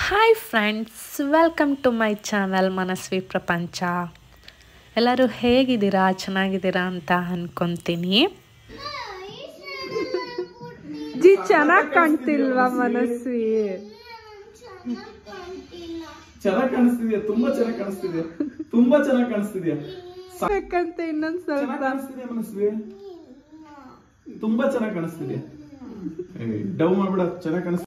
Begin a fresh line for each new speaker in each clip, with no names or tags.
Hi friends, welcome to my channel Manasvi Prapancha. ಎಲ್ಲರೂ ಹೇಗಿದ್ದೀರಾ? ಚೆನ್ನಾಗಿದ್ದೀರಾ ಅಂತ ಅನ್ಕೊಂತೀನಿ. ಜಿ ಚೆನ್ನಾಗಿ ಕಾಣ್ತಿಲ್ವಾ ಮನಸ್ವಿ?
ಚೆನ್ನಾಗಿ ಕಾಣಿಸ್ತಿದ್ಯಾ? ತುಂಬಾ ಚೆನ್ನಾಗಿ ಕಾಣಿಸ್ತಿದ್ಯಾ, ತುಂಬಾ ಚೆನ್ನಾಗಿ ಕಾಣಿಸ್ತಿದ್ಯಾ.
ಬೇಕಂತ ಇನ್ನೊಂದ್ ಸ್ವಲ್ಪ
ಕಾಣಿಸ್ತಿದ್ಯಾ ಮನಸ್ವಿ? ತುಂಬಾ ಚೆನ್ನಾಗಿ ಕಾಣಿಸ್ತಿದ್ಯಾ. ಡೌ ಮಾಡ್ಬೇಡ, ಚೆನ್ನಾಗಿ ಕಾಣಿಸ್ತಿದ್ಯಾ.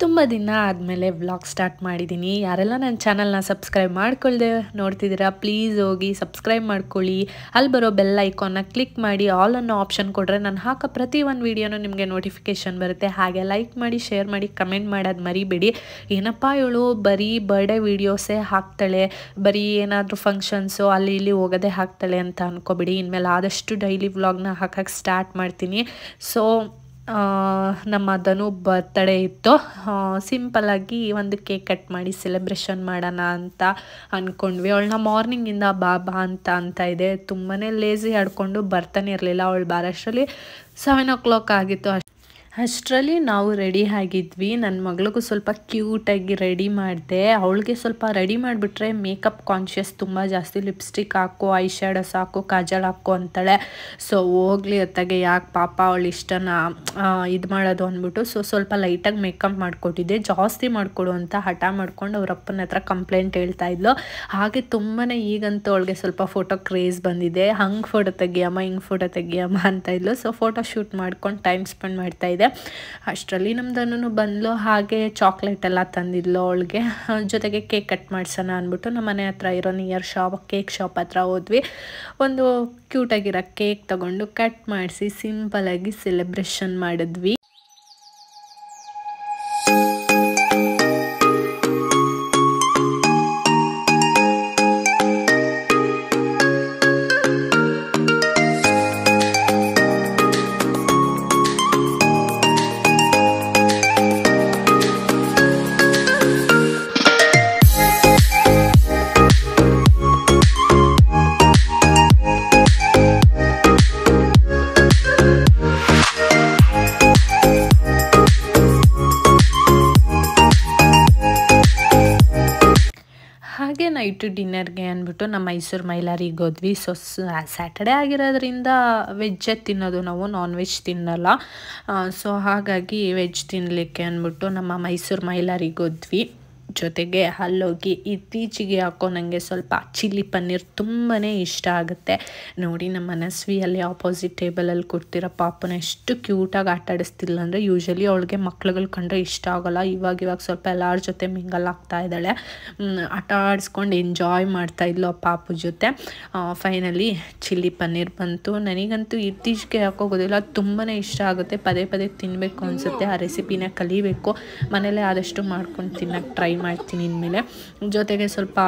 ತುಂಬ ದಿನ ಆದಮೇಲೆ ವ್ಲಾಗ್ ಸ್ಟಾರ್ಟ್ ಮಾಡಿದ್ದೀನಿ. ಯಾರೆಲ್ಲ ನನ್ನ ಚಾನಲ್ನ ಸಬ್ಸ್ಕ್ರೈಬ್ ಮಾಡ್ಕೊಳ್ದೆ ನೋಡ್ತಿದ್ದೀರಾ, ಪ್ಲೀಸ್ ಹೋಗಿ ಸಬ್ಸ್ಕ್ರೈಬ್ ಮಾಡ್ಕೊಳ್ಳಿ. ಅಲ್ಲಿ ಬರೋ ಬೆಲ್ ಐಕಾನ್ನ ಕ್ಲಿಕ್ ಮಾಡಿ ಆಲ್ ಅನ್ನೋ ಆಪ್ಷನ್ ಕೊಟ್ಟರೆ ನಾನು ಹಾಕೋ ಪ್ರತಿ ಒಂದು ವೀಡಿಯೋನೂ ನಿಮಗೆ ನೋಟಿಫಿಕೇಷನ್ ಬರುತ್ತೆ. ಹಾಗೆ ಲೈಕ್ ಮಾಡಿ, ಶೇರ್ ಮಾಡಿ, ಕಮೆಂಟ್ ಮಾಡೋದು ಮರಿಬೇಡಿ. ಏನಪ್ಪ ಇವಳು ಬರೀ ಬರ್ಡೇ ವೀಡಿಯೋಸೇ ಹಾಕ್ತಾಳೆ, ಬರೀ ಏನಾದರೂ ಫಂಕ್ಷನ್ಸು ಅಲ್ಲಿ ಇಲ್ಲಿ ಹೋಗೋದೇ ಹಾಕ್ತಾಳೆ ಅಂತ ಅಂದ್ಕೊಬೇಡಿ. ಇನ್ಮೇಲೆ ಆದಷ್ಟು ಡೈಲಿ ವ್ಲಾಗ್ನ ಹಾಕೋಕ್ಕೆ ಸ್ಟಾರ್ಟ್ ಮಾಡ್ತೀನಿ. ಸೊ ನಮ್ಮ ಧನು ಬರ್ತ್ಡೇ ಇತ್ತು. ಸಿಂಪಲ್ಲಾಗಿ ಒಂದು ಕೇಕ್ ಕಟ್ ಮಾಡಿ ಸೆಲೆಬ್ರೇಷನ್ ಮಾಡೋಣ ಅಂತ ಅಂದ್ಕೊಂಡ್ವಿ. ಅವಳನ್ನ ಮಾರ್ನಿಂಗಿಂದ ಬಾ ಅಂತ ಇದೆ. ತುಂಬಾ ಲೇಸಿ ಆಡ್ಕೊಂಡು ಬರ್ತಾನೆ ಇರಲಿಲ್ಲ. ಅವಳು ಬಾರಷ್ಟರಲ್ಲಿ 7 o'clock ಆಗಿತ್ತು. ಅಷ್ಟರಲ್ಲಿ ನಾವು ರೆಡಿ ಆಗಿದ್ವಿ. ನನ್ನ ಮಗಳಿಗೂ ಸ್ವಲ್ಪ ಕ್ಯೂಟಾಗಿ ರೆಡಿ ಮಾಡಿದೆ. ಅವಳಿಗೆ ಸ್ವಲ್ಪ ರೆಡಿ ಮಾಡಿಬಿಟ್ರೆ ಮೇಕಪ್ ಕಾನ್ಷಿಯಸ್ ತುಂಬ ಜಾಸ್ತಿ. ಲಿಪ್ಸ್ಟಿಕ್ ಹಾಕು, ಐ ಶ್ಯಾಡೋಸ್ ಹಾಕು, ಕಾಜಲ್ ಹಾಕು ಅಂತಾಳೆ. ಸೊ ಹೋಗ್ಲಿ ಅತ್ತಾಗೆ, ಯಾಕೆ ಪಾಪ ಅವಳು ಇಷ್ಟನ ಇದು ಮಾಡೋದು ಅಂದ್ಬಿಟ್ಟು ಸ್ವಲ್ಪ ಲೈಟಾಗಿ ಮೇಕಪ್ ಮಾಡಿಕೊಟ್ಟಿದ್ದೆ. ಜಾಸ್ತಿ ಮಾಡಿಕೊಡು ಅಂತ ಹಠ ಮಾಡ್ಕೊಂಡು ಅವ್ರ ಅಪ್ಪನ ಹತ್ರ ಕಂಪ್ಲೇಂಟ್ ಹೇಳ್ತಾ ಇದ್ಲು. ಹಾಗೆ ತುಂಬಾ ಈಗಂತೂ ಅವಳಿಗೆ ಸ್ವಲ್ಪ ಫೋಟೋ ಕ್ರೇಜ್ ಬಂದಿದೆ. ಹಂಗೆ ಫೋಟೋ ತೆಗಿಯಮ್ಮ, ಹಿಂಗೆ ಫೋಟೋ ತೆಗಿಯಮ್ಮ ಅಂತ ಇದ್ಲು. ಸೊ ಫೋಟೋ ಶೂಟ್ ಮಾಡ್ಕೊಂಡು ಟೈಮ್ ಸ್ಪೆಂಡ್ ಮಾಡ್ತಾ ಇದೆ. ಅಷ್ಟರಲ್ಲಿ ನಮ್ದನ್ನು ಬಂದ್ಲು. ಹಾಗೆ ಚಾಕ್ಲೇಟ್ ಎಲ್ಲ ತಂದಿದ್ಲು ಅವಳಿಗೆ. ಜೊತೆಗೆ ಕೇಕ್ ಕಟ್ ಮಾಡ್ಸೋಣ ಅಂದ್ಬಿಟ್ಟು ನಮ್ಮ ಮನೆ ಹತ್ರ ಇರೋ ನಿಯರ್ ಕೇಕ್ ಶಾಪ್ ಹತ್ರ ಹೋದ್ವಿ. ಒಂದು ಕ್ಯೂಟಾಗಿರೋ ಕೇಕ್ ತಗೊಂಡು ಕಟ್ ಮಾಡಿಸಿ ಸಿಂಪಲಾಗಿ ಸೆಲೆಬ್ರೇಷನ್ ಮಾಡಿದ್ವಿ. ಹಾಗೆ ನೈಟು ಡಿನ್ನರ್ಗೆ ಅಂದ್ಬಿಟ್ಟು ನಮ್ಮ ಮೈಸೂರು ಮೈಲಾರಿಗೆ ಹೋದ್ವಿ. ಸೊ ಸ್ಯಾಟರ್ಡೇ ಆಗಿರೋದ್ರಿಂದ ವೆಜ್ಜೇ ತಿನ್ನೋದು ನಾವು, ನಾನ್ ವೆಜ್ ತಿನ್ನಲ್ಲ. ಸೊ ಹಾಗಾಗಿ ವೆಜ್ ತಿನ್ನಲಿಕ್ಕೆ ಅಂದ್ಬಿಟ್ಟು ನಮ್ಮ ಮೈಸೂರು ಮೈಲಾರಿಗೆ ಹೋದ್ವಿ. ಜೊತೆಗೆ ಅಲ್ಲೋಗಿ ಇತ್ತೀಚೆಗೆ ಯಾಕೋ ನನಗೆ ಸ್ವಲ್ಪ ಚಿಲ್ಲಿ ಪನ್ನೀರ್ ತುಂಬಾ ಇಷ್ಟ ಆಗುತ್ತೆ. ನೋಡಿ, ನಮ್ಮ ಮನಸ್ವಿ ಅಲ್ಲಿ ಆಪೋಸಿಟ್ ಟೇಬಲಲ್ಲಿ ಕೊಡ್ತಿರೋ ಪಾಪನ ಎಷ್ಟು ಕ್ಯೂಟಾಗಿ ಆಟ ಆಡಿಸ್ತಿಲ್ಲ ಅಂದರೆ, ಯೂಶಲಿ ಅವಳಿಗೆ ಮಕ್ಳುಗಳು ಕಂಡ್ರೆ ಇಷ್ಟ ಆಗೋಲ್ಲ. ಇವಾಗ ಸ್ವಲ್ಪ ಎಲ್ಲರ ಜೊತೆ ಮಿಂಗಲ್ ಆಗ್ತಾ ಇದ್ದಾಳೆ. ಆಟ ಆಡಿಸ್ಕೊಂಡು ಎಂಜಾಯ್ ಮಾಡ್ತಾಯಿದ್ಲು ಆ ಪಾಪು ಜೊತೆ. ಫೈನಲಿ ಚಿಲ್ಲಿ ಪನ್ನೀರ್ ಬಂತು. ನನಗಂತೂ ಇತ್ತೀಚೆಗೆ ಯಾಕೋ ಗೊತ್ತಿಲ್ಲ, ತುಂಬಾ ಇಷ್ಟ ಆಗುತ್ತೆ. ಪದೇ ಪದೇ ತಿನ್ನಬೇಕು ಅನಿಸುತ್ತೆ. ಆ ರೆಸಿಪಿನ ಕಲಿಬೇಕು. ಮನೇಲೇ ಆದಷ್ಟು ಮಾಡ್ಕೊಂಡು ತಿನ್ನೋಕ್ಕೆ ಟ್ರೈ ಮಾಡ್ತೀನಿ ಇನ್ಮೇಲೆ. ಜೊತೆಗೆ ಸ್ವಲ್ಪ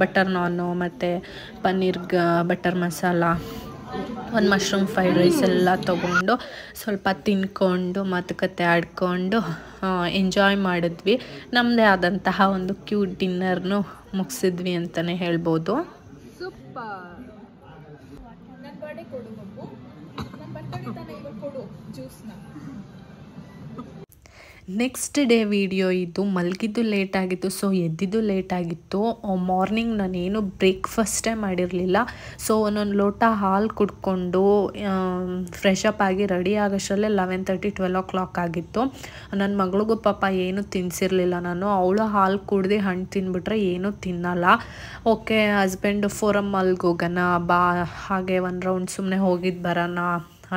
ಬಟರ್ ನಾನು ಮತ್ತು ಪನ್ನೀರ್ ಬಟರ್ ಮಸಾಲ, ಒಂದು ಮಶ್ರೂಮ್ ಫ್ರೈಡ್ ರೈಸ್ ಎಲ್ಲ ತೊಗೊಂಡು ಸ್ವಲ್ಪ ತಿನ್ಕೊಂಡು ಮಾತುಕತೆ ಆಡ್ಕೊಂಡು ಎಂಜಾಯ್ ಮಾಡಿದ್ವಿ. ನಮ್ಮದೇ ಆದಂತಹ ಒಂದು ಕ್ಯೂಟ್ ಡಿನ್ನರ್ನು ಮುಗಿಸಿದ್ವಿ ಅಂತಲೇ ಹೇಳ್ಬೋದು.
ಸೂಪರ್. ನನ್ನ ಬರ್ಡೇ ಕೊಡು ಮಗು, ನನ್ನ ಬರ್ಡೇ ತಾನೇ ಇವಾಗ ಕೊಡು ಜ್ಯೂಸ್ನ.
ನೆಕ್ಸ್ಟ್ ಡೇ ವಿಡಿಯೋ ಇದು. ಮಲಗಿದ್ದು ಲೇಟ್ ಆಗಿತ್ತು, ಸೊ ಎದ್ದಿದ್ದು ಲೇಟ್ ಆಗಿತ್ತು. ಮಾರ್ನಿಂಗ್ ನಾನೇನು ಬ್ರೇಕ್ಫಾಸ್ಟೇ ಮಾಡಿರಲಿಲ್ಲ. ಸೊ ಒಂದೊಂದು ಲೋಟ ಹಾಲು ಕುಡ್ಕೊಂಡು ಫ್ರೆಶ್ ಅಪ್ ಆಗಿ ರೆಡಿ ಆಗೋಷ್ಟರಲ್ಲೇ 11:30 12 o'clock ಆಗಿತ್ತು. ನನ್ನ ಮಗಳಿಗೂ ಪಾಪ ಏನೂ ತಿನ್ನಿಸಿರಲಿಲ್ಲ ನಾನು. ಅವಳು ಹಾಲು ಕುಡ್ದು ಹಣ್ಣು ತಿಂದ್ಬಿಟ್ರೆ ಏನೂ ತಿನ್ನಲ್ಲ. ಓಕೆ, ಹಸ್ಬೆಂಡು ಫೋರಮ್ ಮಾಲ್ಗೆ ಹೋಗೋಣ ಬಾ, ಹಾಗೆ ಒಂದು ರೌಂಡ್ ಸುಮ್ಮನೆ ಹೋಗಿದ್ದು ಬರೋಣ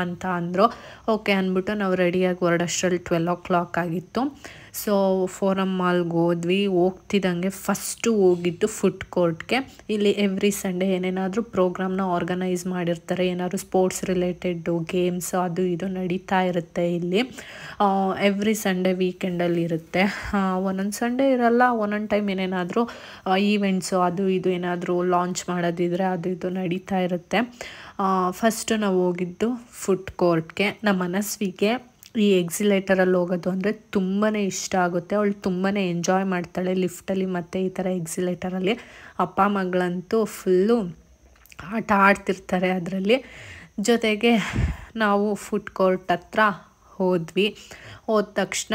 ಅಂತ ಅಂದರು. ಓಕೆ ಅಂದ್ಬಿಟ್ಟು ನಾವು ರೆಡಿಯಾಗಿ ಹೊರಡೋಷ್ಟರಲ್ಲಿ 12 o'clock ಆಗಿತ್ತು. ಸೊ ಫೋರಮ್ ಮಾಲ್ಗೆ ಹೋದ್ವಿ. ಹೋಗ್ತಿದ್ದಂಗೆ ಫಸ್ಟು ಹೋಗಿದ್ದು ಫುಡ್ ಕೋರ್ಟ್ಗೆ. ಇಲ್ಲಿ ಎವ್ರಿ ಸಂಡೇ ಏನೇನಾದರೂ ಪ್ರೋಗ್ರಾಮ್ನ ಆರ್ಗನೈಸ್ ಮಾಡಿರ್ತಾರೆ. ಏನಾದರೂ ಸ್ಪೋರ್ಟ್ಸ್ ರಿಲೇಟೆಡ್ಡು ಗೇಮ್ಸ್ ಅದು ಇದು ನಡೀತಾ ಇರುತ್ತೆ ಇಲ್ಲಿ. ಎವ್ರಿ ಸಂಡೇ ವೀಕೆಂಡಲ್ಲಿ ಇರುತ್ತೆ. ಒಂದೊಂದು ಸಂಡೇ ಇರಲ್ಲ, ಒಂದೊಂದು ಟೈಮ್ ಏನೇನಾದರೂ ಈವೆಂಟ್ಸು ಅದು ಇದು ಏನಾದರೂ ಲಾಂಚ್ ಮಾಡೋದಿದ್ರೆ ಅದು ಇದು ನಡೀತಾ ಇರುತ್ತೆ. ಫಸ್ಟು ನಾವು ಹೋಗಿದ್ದು ಫುಡ್ ಕೋರ್ಟ್ಗೆ. ನಮ್ಮ ಮನಸ್ವಿಗೆ ಈ ಎಕ್ಸಿಲೇಟರಲ್ಲಿ ಹೋಗೋದು ಅಂದರೆ ತುಂಬಾ ಇಷ್ಟ ಆಗುತ್ತೆ. ಅವಳು ತುಂಬಾ ಎಂಜಾಯ್ ಮಾಡ್ತಾಳೆ ಲಿಫ್ಟಲ್ಲಿ ಮತ್ತು ಈ ಥರ ಎಕ್ಸಿಲೇಟರಲ್ಲಿ. ಅಪ್ಪ ಮಗಳಂತೂ ಫುಲ್ಲು ಆಟ ಆಡ್ತಿರ್ತಾರೆ ಅದರಲ್ಲಿ. ಜೊತೆಗೆ ನಾವು ಫುಡ್ ಕೋರ್ಟ್ ಹತ್ರ ಹೋದ್ವಿ. ಹೋದ ತಕ್ಷಣ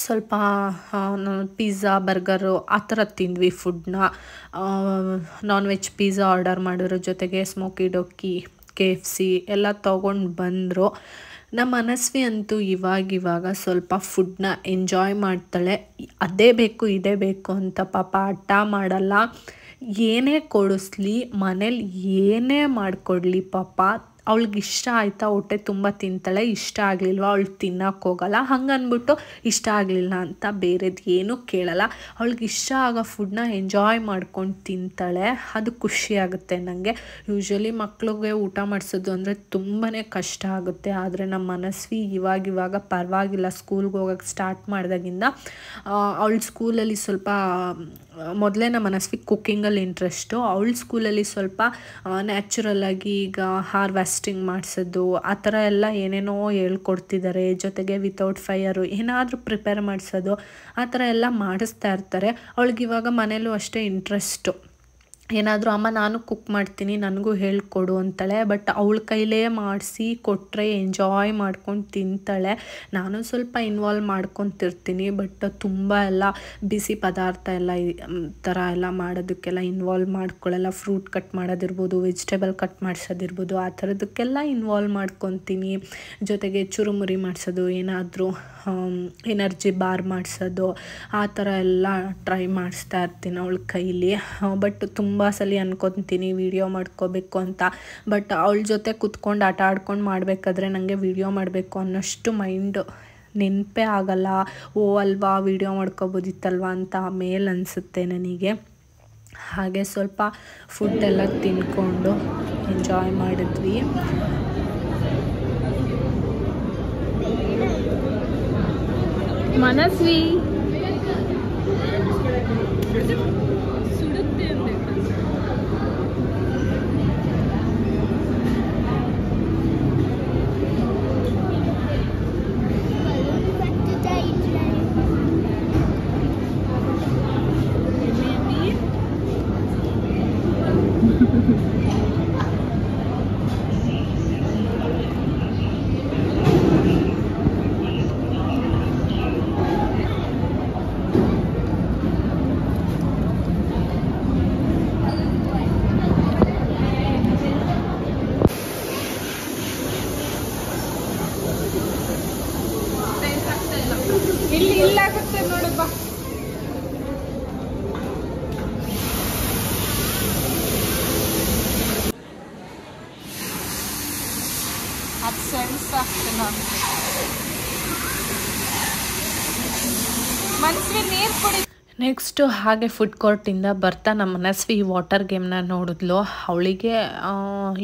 ಸ್ವಲ್ಪ ಪಿಜ್ಜಾ ಬರ್ಗರು ಆ ಥರ ತಿಂದ್ವಿ ಫುಡ್ನ. ನಾನ್ ವೆಜ್ ಪಿಜ್ಜಾ ಆರ್ಡರ್ ಮಾಡಿರೋ ಜೊತೆಗೆ ಸ್ಮೋಕಿ ಡೊಕ್ಕಿ KFC ಎಲ್ಲ ತೊಗೊಂಡು ಬಂದರು. ನಮ್ಮ ಮನಸ್ವಿ ಅಂತೂ ಇವಾಗ ಸ್ವಲ್ಪ ಫುಡ್ನ ಎಂಜಾಯ್ ಮಾಡ್ತಾಳೆ. ಅದೇ ಬೇಕು ಇದೇ ಬೇಕು ಅಂತ ಪಾಪ ಹಠ ಮಾಡಲ್ಲ. ಏನೇ ಕೊಡಿಸ್ಲಿ ಮನೇಲಿ ಏನೇ ಮಾಡಿಕೊಡ್ಲಿ ಪಾಪ ಅವಳಿಗೆ ಇಷ್ಟ ಆಯಿತಾ ಹೊಟ್ಟೆ ತುಂಬ ತಿಂತಾಳೆ, ಇಷ್ಟ ಆಗಲಿಲ್ವ ಅವಳು ತಿನ್ನೋಕ್ಕೆ ಹೋಗಲ್ಲ. ಹಂಗನ್ಬಿಟ್ಟು ಇಷ್ಟ ಆಗಲಿಲ್ಲ ಅಂತ ಬೇರೆದು ಏನೂ ಕೇಳಲ್ಲ. ಅವಳಿಗೆ ಇಷ್ಟ ಆಗೋ ಫುಡ್ನ ಎಂಜಾಯ್ ಮಾಡ್ಕೊಂಡು ತಿಂತಾಳೆ. ಅದು ಖುಷಿ ಆಗುತ್ತೆ ನನಗೆ. ಯೂಶ್ವಲಿ ಮಕ್ಳಿಗೆ ಊಟ ಮಾಡಿಸೋದು ಅಂದರೆ ತುಂಬಾ ಕಷ್ಟ ಆಗುತ್ತೆ. ಆದರೆ ನಮ್ಮ ಮನಸ್ವಿ ಇವಾಗ ಪರವಾಗಿಲ್ಲ. ಸ್ಕೂಲ್ಗೆ ಹೋಗೋಕ್ಕೆ ಸ್ಟಾರ್ಟ್ ಮಾಡಿದಾಗಿಂದ ಅವಳ ಸ್ಕೂಲಲ್ಲಿ ಸ್ವಲ್ಪ ಮೊದಲೇ ನಮ್ಮ ಮನಸ್ವಿ ಕುಕ್ಕಿಂಗಲ್ಲಿ ಇಂಟ್ರೆಸ್ಟು. ಅವಳ ಸ್ಕೂಲಲ್ಲಿ ಸ್ವಲ್ಪ ನ್ಯಾಚುರಲ್ಲಾಗಿ ಈಗ ಹಾರ್ವೆಸ್ಟಿಂಗ್ ಮಾಡಿಸೋದು ಆ ಥರ ಎಲ್ಲ ಏನೇನೋ ಹೇಳ್ಕೊಡ್ತಿದ್ದಾರೆ. ಜೊತೆಗೆ ವಿತೌಟ್ ಫೈರು ಏನಾದರೂ ಪ್ರಿಪೇರ್ ಮಾಡಿಸೋದು ಆ ಥರ ಎಲ್ಲ ಮಾಡಿಸ್ತಾ ಇರ್ತಾರೆ. ಅವಳಿಗಿವಾಗ ಮನೇಲೂ ಅಷ್ಟೇ ಇಂಟ್ರೆಸ್ಟು. ಏನಾದರೂ ಅಮ್ಮ ನಾನು ಕುಕ್ ಮಾಡ್ತೀನಿ ನನಗೂ ಹೇಳ್ಕೊಡು ಅಂತಾಳೆ. ಬಟ್ ಅವಳ ಕೈಲೇ ಮಾಡಿಸಿ ಕೊಟ್ಟರೆ ಎಂಜಾಯ್ ಮಾಡ್ಕೊಂಡು ತಿಂತಾಳೆ. ನಾನು ಸ್ವಲ್ಪ ಇನ್ವಾಲ್ವ್ ಮಾಡ್ಕೊತಿರ್ತೀನಿ. ಬಟ್ ತುಂಬ ಎಲ್ಲ ಬಿಸಿ ಪದಾರ್ಥ ಎಲ್ಲ ಥರ ಎಲ್ಲ ಮಾಡೋದಕ್ಕೆಲ್ಲ ಇನ್ವಾಲ್ವ್ ಮಾಡ್ಕೊಳ್ಳಲ್ಲ. ಫ್ರೂಟ್ ಕಟ್ ಮಾಡೋದಿರ್ಬೋದು, ವೆಜಿಟೇಬಲ್ ಕಟ್ ಮಾಡಿಸೋದಿರ್ಬೋದು, ಆ ಥರದಕ್ಕೆಲ್ಲ ಇನ್ವಾಲ್ವ್ ಮಾಡ್ಕೊತೀನಿ. ಜೊತೆಗೆ ಚುರುಮುರಿ ಮಾಡಿಸೋದು, ಏನಾದರೂ ಎನರ್ಜಿ ಬಾರ್ ಮಾಡಿಸೋದು ಆ ಥರ ಎಲ್ಲ ಟ್ರೈ ಮಾಡಿಸ್ತಾ ಇರ್ತೀನಿ ಅವಳ ಕೈಲಿ. ಬಟ್ ತುಂಬ ಸಲ ಅನ್ಕೊತೀನಿ ವಿಡಿಯೋ ಮಾಡ್ಕೋಬೇಕು ಅಂತ. ಬಟ್ ಅವಳ ಜೊತೆ ಕೂತ್ಕೊಂಡು ಆಟ ಆಡ್ಕೊಂಡು ಮಾಡಬೇಕಾದ್ರೆ ನನಗೆ ವಿಡಿಯೋ ಮಾಡಬೇಕು ಅನ್ನೋಷ್ಟು ಮೈಂಡ್ ನೆನಪೇ ಆಗಲ್ಲ. ಅಲ್ವಾ ವಿಡಿಯೋ ಮಾಡ್ಕೋಬೋದಿತ್ತಲ್ವ ಅಂತ ಆಮೇಲೆ ಅನಿಸುತ್ತೆ ನನಗೆ. ಹಾಗೆ ಸ್ವಲ್ಪ ಫುಡ್ಡೆಲ್ಲ ತಿನ್ಕೊಂಡು ಎಂಜಾಯ್ ಮಾಡಿದ್ವಿ.
ಮನಸ್ವಿ ಇಲ್ಲಿ ಇಲ್ಲಾಗುತ್ತೆ ನೋಡಪ್ಪ. ಅದು ಸೆನ್ಸ್ ಆಗ್ತದೆ. ಮನಸ್ವಿ ನೀರು ಕುಡಿ.
ನೆಕ್ಸ್ಟು ಹಾಗೆ ಫುಡ್ ಕೋರ್ಟಿಂದ ಬರ್ತಾ ನಮ್ಮ ಮನಸ್ವಿ ಈ ವಾಟರ್ ಗೇಮ್ನ ನೋಡಿದ್ಲು. ಅವಳಿಗೆ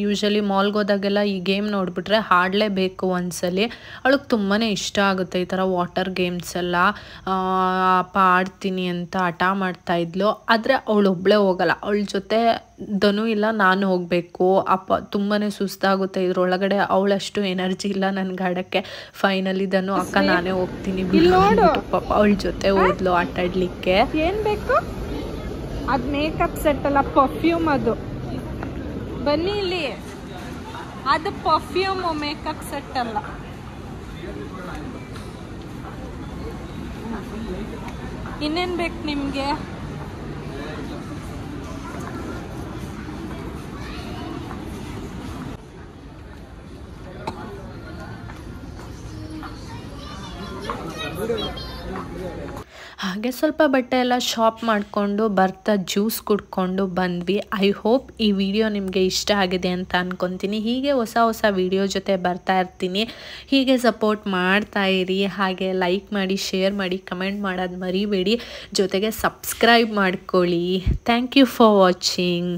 ಯೂಶ್ವಲಿ ಮಾಲ್ಗೆ ಹೋದಾಗೆಲ್ಲ ಈ ಗೇಮ್ ನೋಡಿಬಿಟ್ರೆ ಆಡಲೇಬೇಕು ಒಂದ್ಸಲಿ. ಅವಳಿಗೆ ತುಂಬಾ ಇಷ್ಟ ಆಗುತ್ತೆ ಈ ಥರ ವಾಟರ್ ಗೇಮ್ಸ್ ಎಲ್ಲ. ಅಪ್ಪ ಆಡ್ತೀನಿ ಅಂತ ಹಠ ಮಾಡ್ತಾಯಿದ್ಲು. ಆದರೆ ಅವಳೊಬ್ಬಳೇ ಹೋಗಲ್ಲ, ಅವಳ ಜೊತೆ ಧನು ಇಲ್ಲ ನಾನು ಹೋಗಬೇಕು. ಅಪ್ಪ ತುಂಬಾ ಸುಸ್ತಾಗುತ್ತೆ ಇದ್ರೊಳಗಡೆ. ಅವಳಷ್ಟು ಎನರ್ಜಿ ಇಲ್ಲ ನನಗೆ ಆಡೋಕ್ಕೆ. ಫೈನಲಿ ಧನು ಅಕ್ಕ ನಾನೇ ಹೋಗ್ತೀನಿ ಪಾಪ ಅವಳ ಜೊತೆ ಹೋದ್ಲು ಆಟ ಆಡಲಿಕ್ಕೆ.
ಏನು ಬೇಕು? ಅದು ಮೇಕಪ್ ಸೆಟ್ ಅಲ್ಲ, ಪರ್ಫ್ಯೂಮ್. ಅದು ಬನ್ನಿ ಇಲ್ಲಿ. ಅದು ಪರ್ಫ್ಯೂಮ್, ಮೇಕಪ್ ಸೆಟ್ ಅಲ್ಲ. ಇನ್ನೇನು ಬೇಕು ನಿಮಗೆ?
ಹಾಗೆ ಸ್ವಲ್ಪ ಬಟ್ಟೆ ಎಲ್ಲ ಶಾಪ್ ಮಾಡಿಕೊಂಡು ಬರ್ತಾ ಜ್ಯೂಸ್ ಕುಡ್ಕೊಂಡು ಬಂದ್ವಿ. ಐ ಹೋಪ್ ಈ ವಿಡಿಯೋ ನಿಮಗೆ ಇಷ್ಟ ಆಗಿದೆ ಅಂತ ಅಂದ್ಕೊತೀನಿ. ಹೀಗೆ ಹೊಸ ವಿಡಿಯೋ ಜೊತೆ ಬರ್ತಾ ಇರ್ತೀನಿ. ಹೀಗೆ ಸಪೋರ್ಟ್ ಮಾಡ್ತಾ ಇರಿ. ಹಾಗೆ ಲೈಕ್ ಮಾಡಿ, ಶೇರ್ ಮಾಡಿ, ಕಮೆಂಟ್ ಮಾಡೋದು ಮರಿಬೇಡಿ. ಜೊತೆಗೆ ಸಬ್ಸ್ಕ್ರೈಬ್ ಮಾಡ್ಕೊಳ್ಳಿ. Thank you for watching.